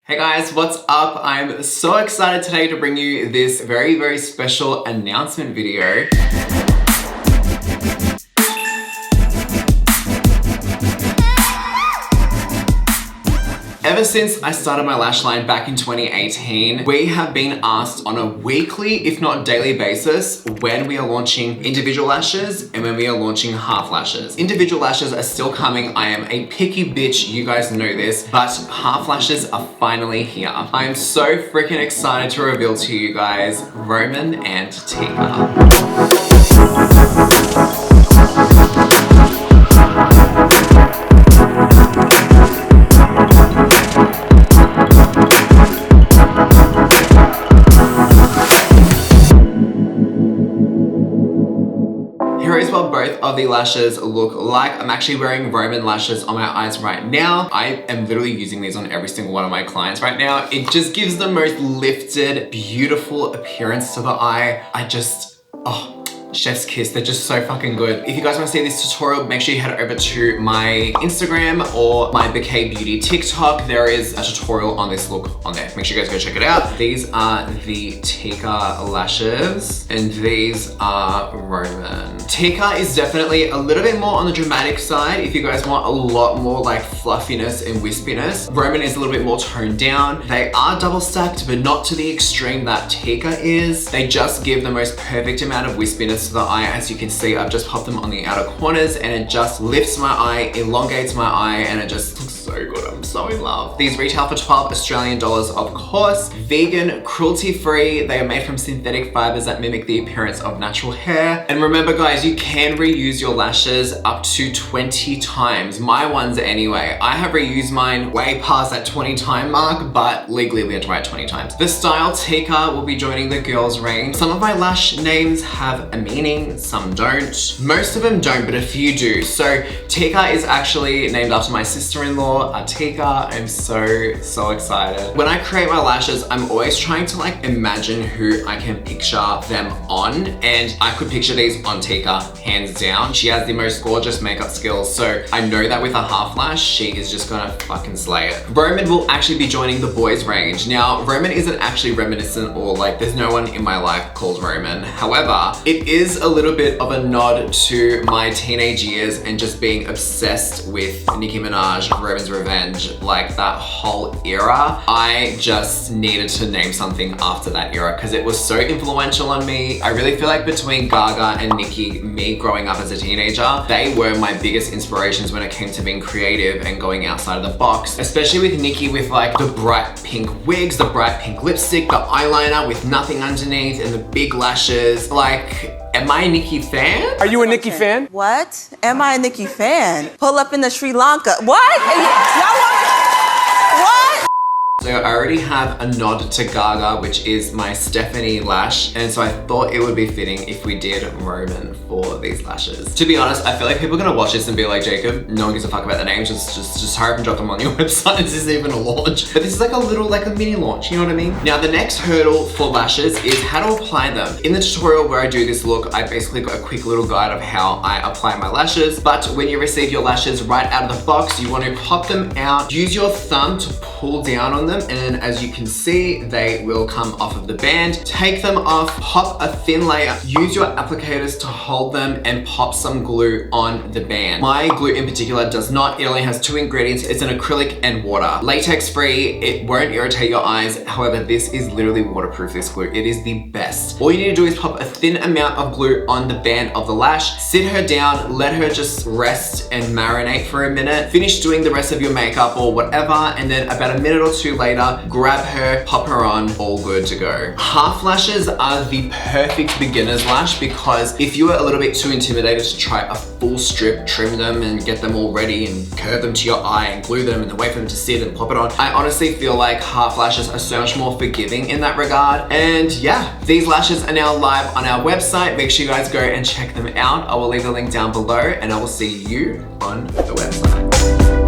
Hey guys, what's up? I'm so excited today to bring you this very special announcement video. Ever since I started my lash line back in 2018, we have been asked on a weekly, if not daily basis, when we are launching individual lashes and when we are launching half lashes. Individual lashes are still coming. I am a picky bitch, you guys know this, but half lashes are finally here. I am so freaking excited to reveal to you guys Roman and Tika. Here is what both of the lashes look like. I'm actually wearing Roman lashes on my eyes right now. I am literally using these on every single one of my clients right now. It just gives the most lifted, beautiful appearance to the eye. Chef's kiss, they're just so fucking good. If you guys want to see this tutorial, make sure you head over to my Instagram or my BOCAJ Beauty TikTok. There is a tutorial on this look on there. Make sure you guys go check it out. These are the Tika lashes and these are Roman. Tika is definitely a little bit more on the dramatic side if you guys want a lot more like fluffiness and wispiness. Roman is a little bit more toned down. They are double stacked, but not to the extreme that Tika is. They just give the most perfect amount of wispiness to the eye. As you can see, I've just popped them on the outer corners and it just lifts my eye, elongates my eye, and it just looks so good. I'm so in love. These retail for 12 Australian dollars, of course. Vegan, cruelty-free. They are made from synthetic fibers that mimic the appearance of natural hair. And remember guys, you can reuse your lashes up to 20 times. My ones anyway. I have reused mine way past that 20 time mark, but legally we had to write 20 times. The style Tika will be joining the girls range. Some of my lash names have a meaning, some don't. Most of them don't, but a few do. So Tika is actually named after my sister-in-law, Tika. I'm so excited. When I create my lashes, I'm always trying to like imagine who I can picture them on, and I could picture these on Tika, hands down. She has the most gorgeous makeup skills, so I know that with a half lash, she is just gonna fucking slay it. Roman will actually be joining the boys range. Now, Roman isn't actually reminiscent or like there's no one in my life called Roman. However, it is a little bit of a nod to my teenage years and just being obsessed with Nicki Minaj, Roman's Revenge, like that whole era. I just needed to name something after that era because it was so influential on me. I really feel like between Gaga and Nicki, me growing up as a teenager, they were my biggest inspirations when it came to being creative and going outside of the box. Especially with Nicki with like the bright pink wigs, the bright pink lipstick, the eyeliner with nothing underneath and the big lashes. Like, am I a Nicki fan? Are you a Nicki fan? What? Am I a Nicki fan? Pull up in the Sri Lanka. What? What? So I already have a nod to Gaga, which is my Stephanie lash, and so I thought it would be fitting if we did Roman for these lashes. To be honest, I feel like people are gonna watch this and be like, Jacob, no one gives a fuck about the names, just hurry up and drop them on your website. This isn't even a launch. But this is like a mini launch, you know what I mean? Now the next hurdle for lashes is how to apply them. In the tutorial where I do this look, I basically got a quick little guide of how I apply my lashes, but when you receive your lashes right out of the box, you want to pop them out, use your thumb to pull down on them, and as you can see, they will come off of the band. Take them off, pop a thin layer, use your applicators to hold them, and pop some glue on the band. My glue in particular does not, it only has two ingredients. It's an acrylic and water. Latex free, it won't irritate your eyes. However, this is literally waterproof, this glue. It is the best. All you need to do is pop a thin amount of glue on the band of the lash, sit her down, let her just rest and marinate for a minute, finish doing the rest of your makeup or whatever, and then about a minute or two later, grab her, pop her on, all good to go. Half lashes are the perfect beginner's lash because if you are a little bit too intimidated to try a full strip, trim them and get them all ready and curve them to your eye and glue them and then wait for them to sit and pop it on, I honestly feel like half lashes are so much more forgiving in that regard. And yeah, these lashes are now live on our website. Make sure you guys go and check them out. I will leave the link down below and I will see you on the website.